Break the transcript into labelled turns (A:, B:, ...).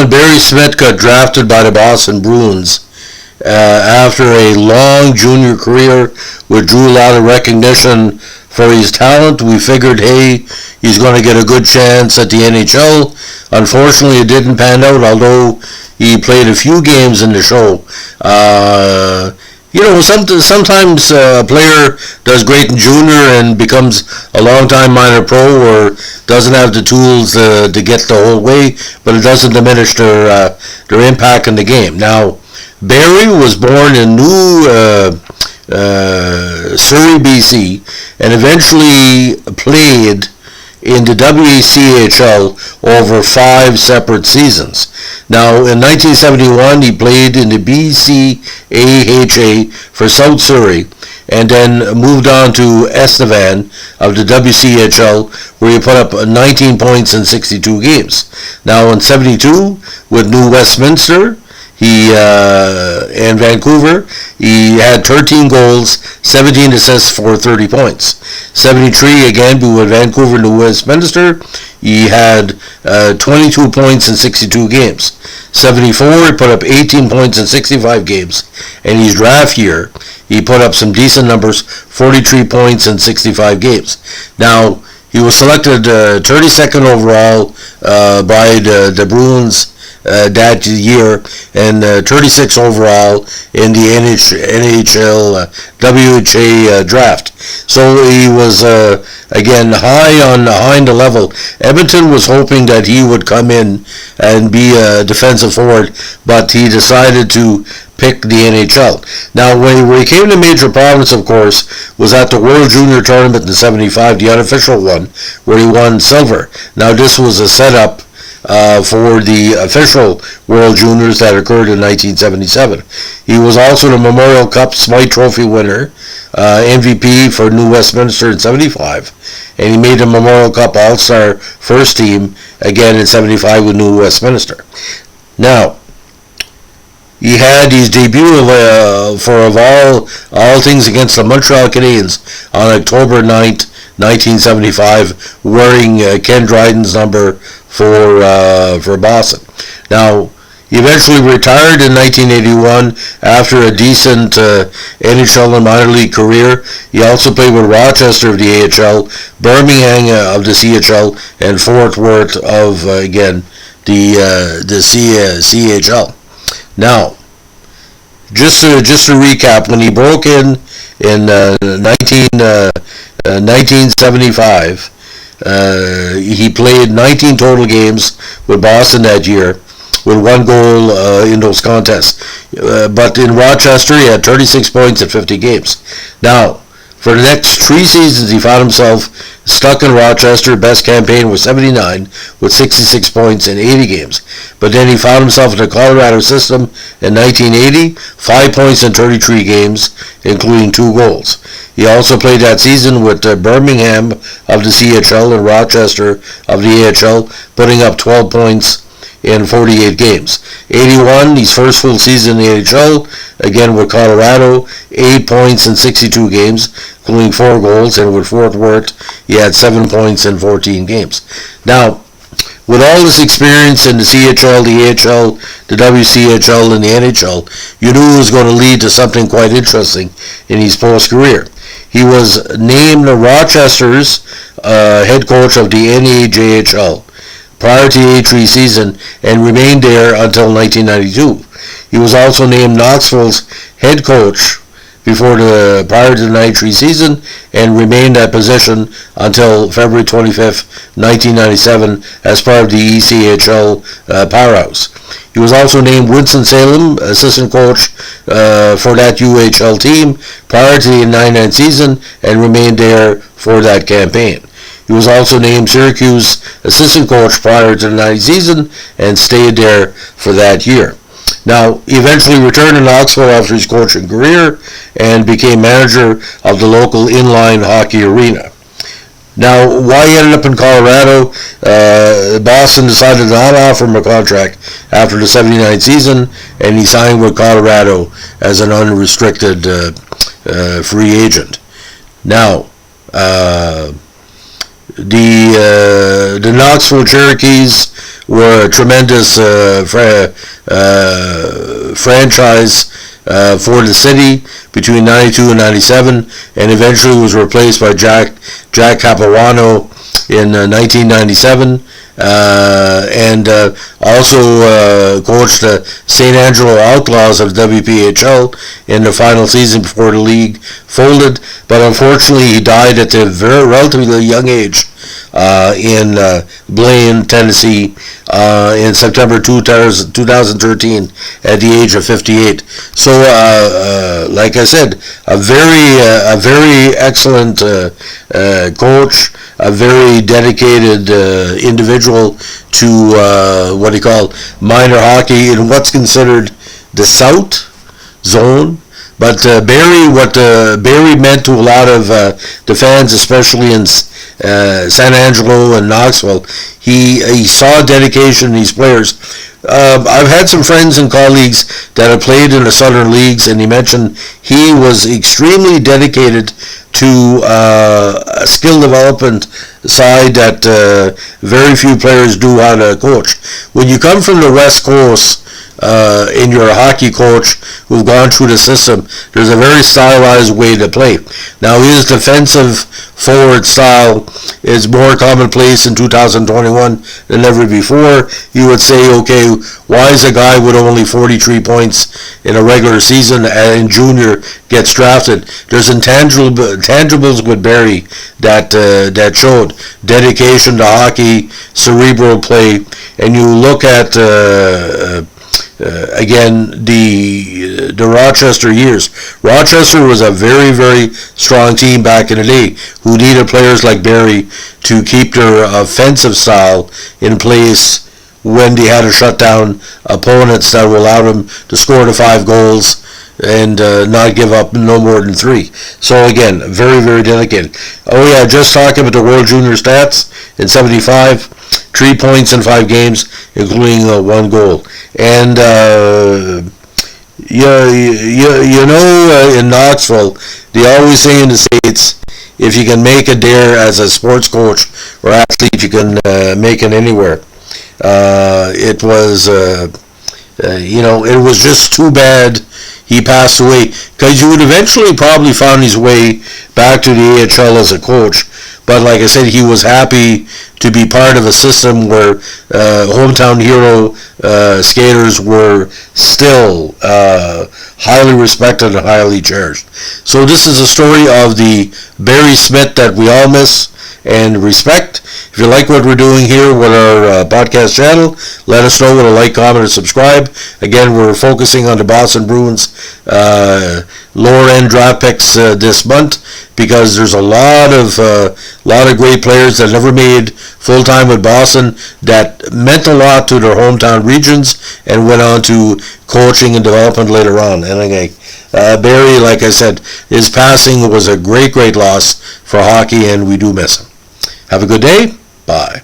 A: when Barry Smith got drafted by the Boston Bruins after a long junior career, which drew a lot of recognition for his talent, we figured, hey, he's going to get a good chance at the NHL. Unfortunately, it didn't pan out, although he played a few games in the show. Sometimes a player does great in junior and becomes a long-time minor pro or doesn't have the tools to get the whole way, but it doesn't diminish their impact in the game. Now, Barry was born in New Surrey, BC, and eventually played in the WCHL over 5 separate seasons. Now, in 1971, he played in the BCAHA for South Surrey, and then moved on to Estevan of the WCHL, where he put up 19 points in 62 games. Now, in 72, with New Westminster, and Vancouver, he had 13 goals, 17 assists for 30 points. 73, again, with Vancouver and New Westminster, he had 22 points in 62 games. 74, he put up 18 points in 65 games. And his draft year, he put up some decent numbers, 43 points in 65 games. Now, he was selected 32nd overall by the Bruins that year, and 36 overall in the NHL WHA draft. So he was again high on the level. Edmonton was hoping that he would come in and be a defensive forward, but he decided to pick the NHL. Now, when he came to major province, of course, was at the World Junior Tournament in '75, the unofficial one, where he won silver. Now, this was a setup for the official World Juniors that occurred in 1977. He was also the Memorial Cup Smythe Trophy winner, MVP for New Westminster in '75, and he made the Memorial Cup All-Star first team again in '75 with New Westminster. Now, he had his debut for of all things against the Montreal Canadiens on October 9th, 1975, wearing Ken Dryden's number for Boston. Now, he eventually retired in 1981 after a decent NHL and minor league career. He also played with Rochester of the AHL, Birmingham of the CHL, and Fort Worth of again the CHL. Now, just to recap, when he broke in 1975, he played 19 total games with Boston that year, with 1 goal in those contests. But in Rochester, he had 36 points in 50 games. Now, for the next 3 seasons, he found himself stuck in Rochester. Best campaign was 79, with 66 points in 80 games. But then he found himself in the Colorado system in 1980, 5 points in 33 games, including 2 goals. He also played that season with Birmingham of the CHL and Rochester of the AHL, putting up 12 points in 48 games. 81, his first full season in the AHL, again with Colorado, 8 points in 62 games, including 4 goals, and with Fort Worth, he had 7 points in 14 games. Now, with all this experience in the CHL, the AHL, the WCHL, and the NHL, you knew it was going to lead to something quite interesting in his post-career. He was named Rochester's head coach of the NAJHL prior to the A3 season and remained there until 1992. He was also named Knoxville's head coach prior to the 93 season and remained that position until February 25th, 1997 as part of the ECHL powerhouse. He was also named Winston-Salem assistant coach for that UHL team prior to the 99 season and remained there for that campaign. He was also named Syracuse assistant coach prior to the 90 season and stayed there for that year. Now, he eventually returned to Knoxville after his coaching career and became manager of the local inline hockey arena. Now, why he ended up in Colorado, Boston decided to not offer him a contract after the 79 season, and he signed with Colorado as an unrestricted free agent. Now, the Knoxville Cherokees were a tremendous franchise for the city between 92 and 97, and eventually was replaced by Jack Capuano in 1997. And also coached the St. Angelo Outlaws of WPHL in the final season before the league folded. But unfortunately, he died at a very relatively young age in Blaine, Tennessee, in September 2013 at the age of 58. So, like I said, a very excellent coach, a very dedicated individual to what he called minor hockey in what's considered the South Zone. But what Barry meant to a lot of the fans, especially in San Angelo and Knoxville, he saw dedication in these players. I've had some friends and colleagues that have played in the Southern Leagues, and he mentioned he was extremely dedicated to a skill development side that very few players do how to coach. When you come from the West Coast, in your hockey coach who've gone through the system, there's a very stylized way to play. Now, his defensive forward style is more commonplace in 2021 than ever before. You would say, okay, why is a guy with only 43 points in a regular season and in junior gets drafted? There's intangibles with Barry that showed dedication to hockey, cerebral play, and you look at again, the Rochester years. Rochester was a very, very strong team back in the day who needed players like Barry to keep their offensive style in place when they had to shut down opponents that would allow them to score the 5 goals and not give up no more than 3. So again, very, very dedicated. Oh yeah, just talking about the World Junior stats in 75, 3 points in 5 games, including 1 goal. And you know, in Knoxville, they always say in the States, if you can make it there as a sports coach or athlete, you can make it anywhere. It was, it was just too bad he passed away, because he would eventually probably found his way back to the AHL as a coach. But like I said, he was happy to be part of a system where hometown hero skaters were still highly respected and highly cherished. So this is a story of the Barry Smith that we all miss and respect. If you like what we're doing here with our podcast channel, let us know with a like, comment, and subscribe. Again, we're focusing on the Boston Bruins lower end draft picks this month, because there's a lot of great players that never made full time with Boston that meant a lot to their hometown regions and went on to coaching and development later on. And again, Barry, like I said, his passing was a great loss for hockey, and we do miss him. Have a good day. Bye.